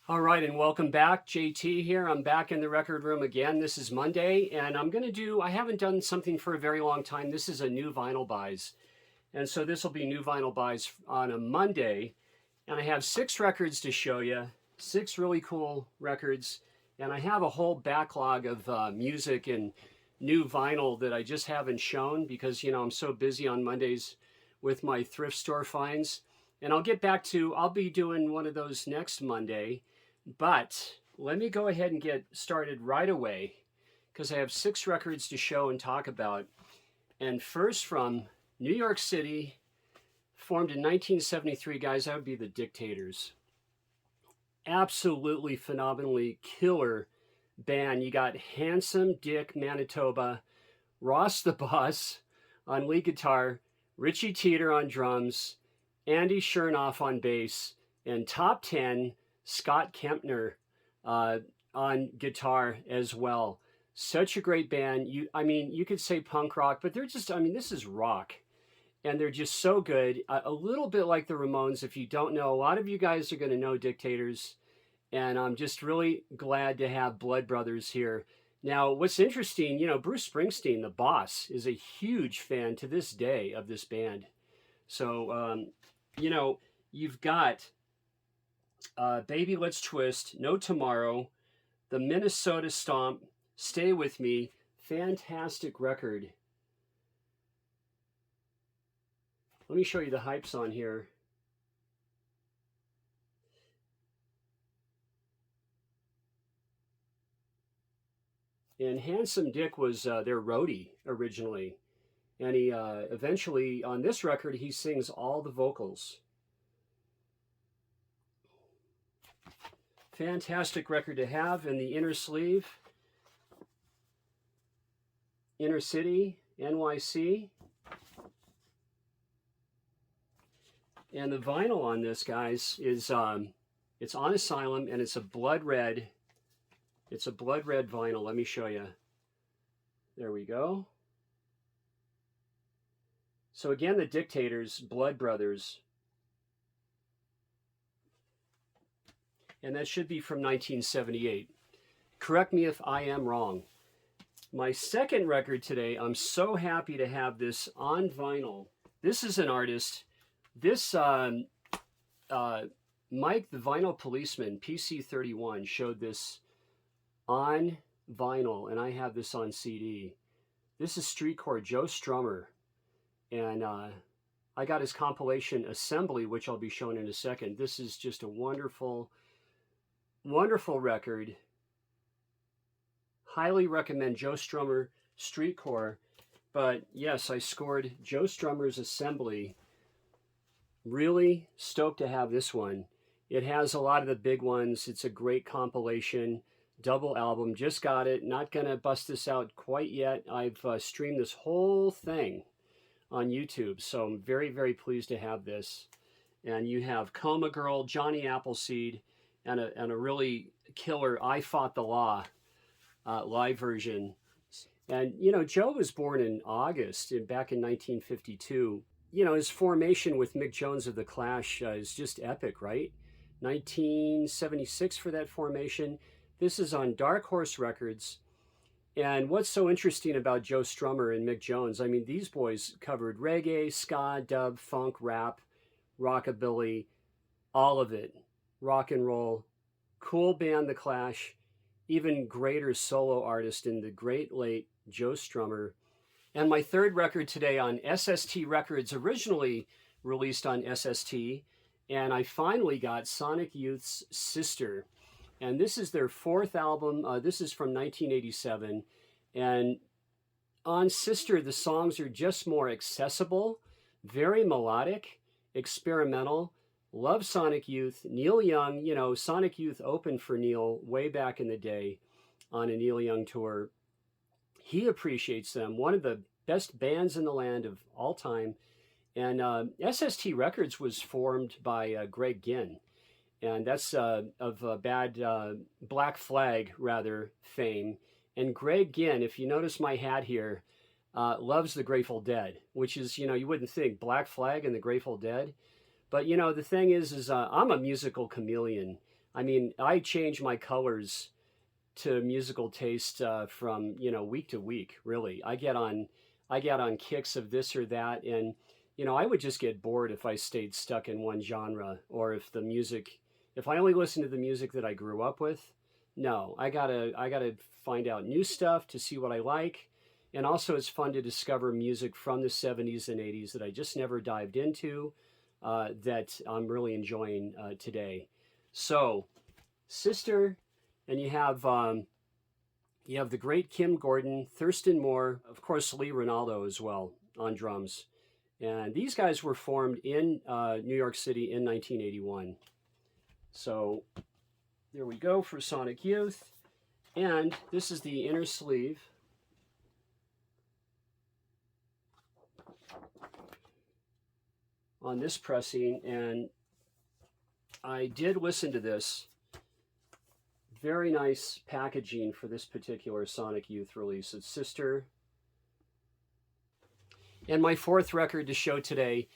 All right, and welcome back. JT here. I'm back in the record room again. This is Monday, and I haven't done something for a very long time. This is a new vinyl buys. And so this will be new vinyl buys on a Monday. And I have 6 records to show you, 6 really cool records. And I have a whole backlog of music and new vinyl that I just haven't shown because, I'm so busy on Mondays with my thrift store finds. And I'll be doing one of those next Monday. But let me go ahead and get started right away because I have 6 records to show and talk about. And first from New York City, formed in 1973, guys, that would be the Dictators. Absolutely phenomenally killer band. You got Handsome Dick Manitoba, Ross the Boss on lead guitar, Richie Teeter on drums, Andy Chernoff on bass, and Top 10 Scott Kempner on guitar as well. Such a great band. You could say punk rock, but this is rock. And they're just so good. A little bit like the Ramones. If you don't know, a lot of you guys are going to know Dictators. And I'm just really glad to have Blood Brothers here. Now, what's interesting, Bruce Springsteen, the boss, is a huge fan to this day of this band. So, you've got Baby Let's Twist, No Tomorrow, the Minnesota Stomp, Stay With Me, fantastic record. Let me show you the hypes on here. And Handsome Dick was their roadie originally. And he eventually, on this record, he sings all the vocals. Fantastic record to have in the inner sleeve. Inner City, NYC. And the vinyl on this, guys, is it's on Asylum, and it's a blood red. It's a blood red vinyl. Let me show you. There we go. So again, the Dictators, Blood Brothers. And that should be from 1978. Correct me if I am wrong. My second record today, I'm so happy to have this on vinyl. This is an artist. This Mike the Vinyl Policeman, PC31, showed this on vinyl, and I have this on CD. This is Streetcore Joe Strummer, and I got his compilation Assembly, which I'll be showing in a second. This is just a wonderful, wonderful record. Highly recommend Joe Strummer Streetcore. But yes, I scored Joe Strummer's Assembly. Really stoked to have this one. It has a lot of the big ones. It's a great compilation, double album. Just got it. Not going to bust this out quite yet. I've streamed this whole thing on YouTube, so I'm very, very pleased to have this. And you have Coma Girl, Johnny Appleseed, and a really killer I Fought the Law live version. And, Joe was born in August, back in 1952. His formation with Mick Jones of The Clash is just epic, right? 1976 for that formation. This is on Dark Horse Records. And what's so interesting about Joe Strummer and Mick Jones, these boys covered reggae, ska, dub, funk, rap, rockabilly, all of it. Rock and roll. Cool band, The Clash. Even greater solo artist in the great late Joe Strummer. And my third record today on SST Records, originally released on SST, and I finally got Sonic Youth's Sister. And this is their fourth album. This is from 1987. And on Sister, the songs are just more accessible, very melodic, experimental. Love Sonic Youth. Neil Young, Sonic Youth opened for Neil way back in the day on a Neil Young tour. He appreciates them. One of the best bands in the land of all time. And SST Records was formed by Greg Ginn. And that's of bad Black Flag, rather, fame. And Greg Ginn, if you notice my hat here, loves the Grateful Dead, which is, you wouldn't think Black Flag and the Grateful Dead. But, the thing is I'm a musical chameleon. I mean, I change my colors to musical taste from week to week. Really, I get on kicks of this or that, and I would just get bored if I stayed stuck in one genre, or if I only listened to the music that I grew up with. No, I gotta find out new stuff to see what I like, and also it's fun to discover music from the '70s and '80s that I just never dived into, that I'm really enjoying today. So, Sister, and you have the great Kim Gordon, Thurston Moore, of course Lee Ronaldo as well on drums, and these guys were formed in New York City in 1981. So there we go for Sonic Youth, and this is the inner sleeve. On this pressing, and I did listen to this. Very nice packaging for this particular Sonic Youth release. It's Sister. And my fourth record to show today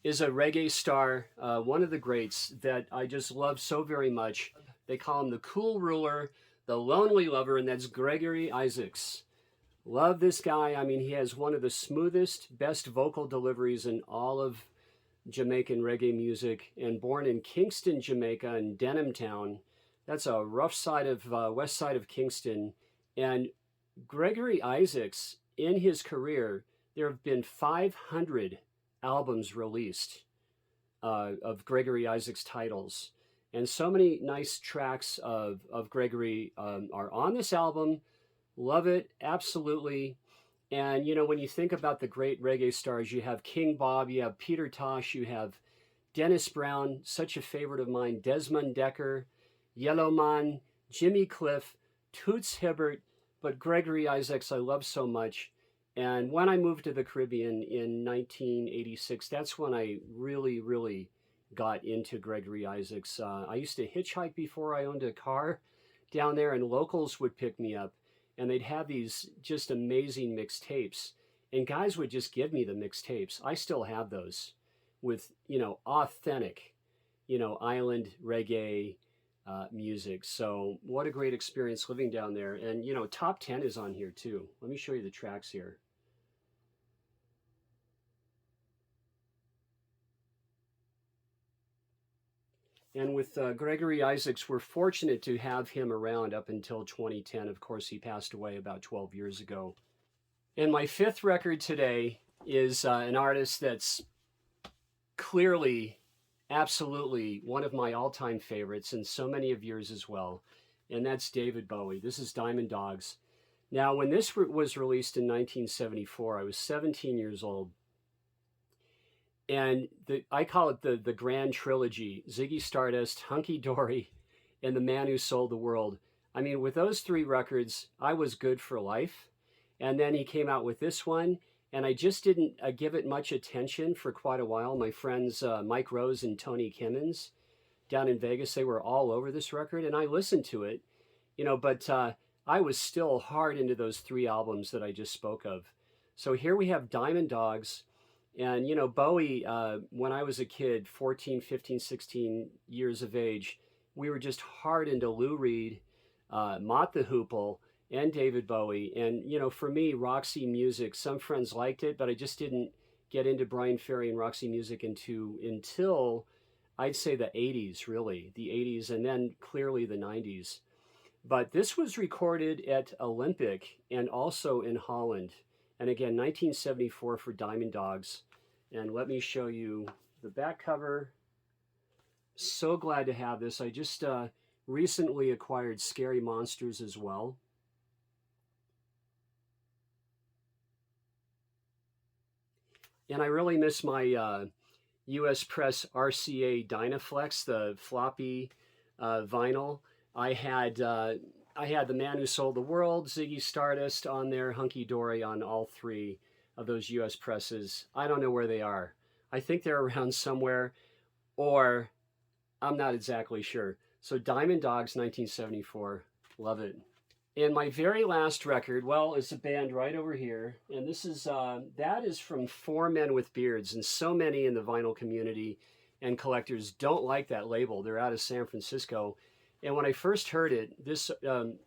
is a reggae star, one of the greats that I just love so very much. They call him the cool ruler, the lonely lover, and that's Gregory Isaacs. Love this guy. I mean, he has one of the smoothest, best vocal deliveries in all of Jamaican reggae music, and born in Kingston, Jamaica, in Denham Town. That's a rough side of west side of Kingston. And Gregory Isaacs, in his career, there have been 500 albums released of Gregory Isaacs titles. And so many nice tracks of Gregory are on this album. Love it, absolutely. And, when you think about the great reggae stars, you have King Bob, you have Peter Tosh, you have Dennis Brown, such a favorite of mine, Desmond Decker, Yellow Man, Jimmy Cliff, Toots Hibbert, but Gregory Isaacs I love so much. And when I moved to the Caribbean in 1986, that's when I really, really got into Gregory Isaacs. I used to hitchhike before I owned a car down there, and locals would pick me up, and they'd have these just amazing mixtapes. And guys would just give me the mixtapes. I still have those with, authentic, island reggae music. So what a great experience living down there. And, Top 10 is on here too. Let me show you the tracks here. And with Gregory Isaacs, we're fortunate to have him around up until 2010. Of course, he passed away about 12 years ago. And my fifth record today is an artist that's clearly, absolutely one of my all-time favorites, and so many of yours as well. And that's David Bowie. This is Diamond Dogs. Now, when this was released in 1974, I was 17 years old. And I call it the grand trilogy: Ziggy Stardust, Hunky Dory, and The Man Who Sold the World. I mean, with those three records, I was good for life. And then he came out with this one, and I just didn't give it much attention for quite a while. My friends Mike Rose and Tony Kimmins down in Vegas, they were all over this record, and I listened to it, but I was still hard into those three albums that I just spoke of. So here we have Diamond Dogs. And, Bowie, when I was a kid, 14, 15, 16 years of age, we were just hard into Lou Reed, Mott the Hoople, and David Bowie. And, for me, Roxy music, some friends liked it, but I just didn't get into Brian Ferry and Roxy music until I'd say the 80s, really. The 80s, and then clearly the 90s. But this was recorded at Olympic and also in Holland. And again, 1974 for Diamond Dogs. And let me show you the back cover. So glad to have this. I just recently acquired Scary Monsters as well. And I really miss my US Press RCA Dynaflex, the floppy vinyl. I had The Man Who Sold the World, Ziggy Stardust on there, Hunky Dory on all three of those US presses. I don't know where they are. I think they're around somewhere, or I'm not exactly sure. So Diamond Dogs, 1974. Love it. And my very last record, well, is a band right over here. And this is, that is from Four Men with Beards. And so many in the vinyl community and collectors don't like that label. They're out of San Francisco. And when I first heard it, this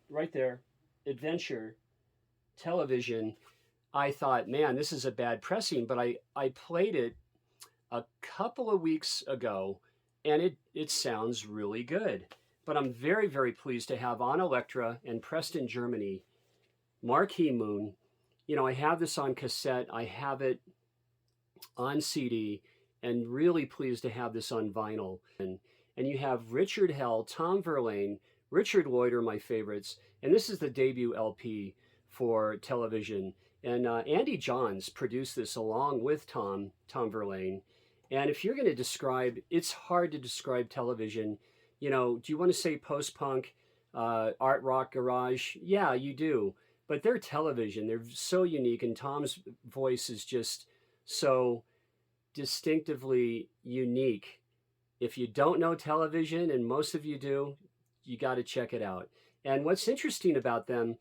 right there, Adventure Television, I thought, man, this is a bad pressing. But I played it a couple of weeks ago, and it sounds really good. But I'm very, very pleased to have on Electra and Preston, Germany, Marquee Moon. You know, I have this on cassette, I have it on CD, and really pleased to have this on vinyl. And you have Richard Hell, Tom Verlaine, Richard Lloyd are my favorites, and this is the debut LP for television. And Andy Johns produced this along with Tom Verlaine. And if you're going to describe, it's hard to describe television. You know, do you want to say post-punk, art rock garage? Yeah, you do. But they're television. They're so unique, and Tom's voice is just so distinctively unique. If you don't know television, and most of you do, you got to check it out. And what's interesting about them,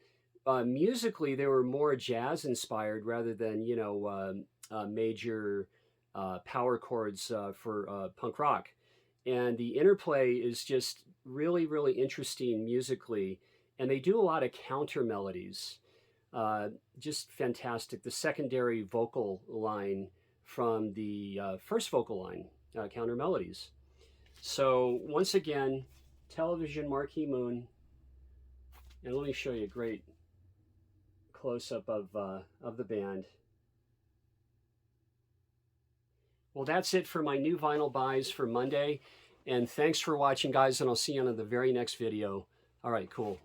musically, they were more jazz inspired rather than, you know, major power chords for punk rock. And the interplay is just really, really interesting musically. And they do a lot of counter melodies. Just fantastic. The secondary vocal line from the first vocal line, counter melodies. So once again, television, Marquee Moon, and let me show you a great close-up of the band. Well, that's it for my new vinyl buys for Monday, and thanks for watching, guys, and I'll see you on the very next video. All right, cool.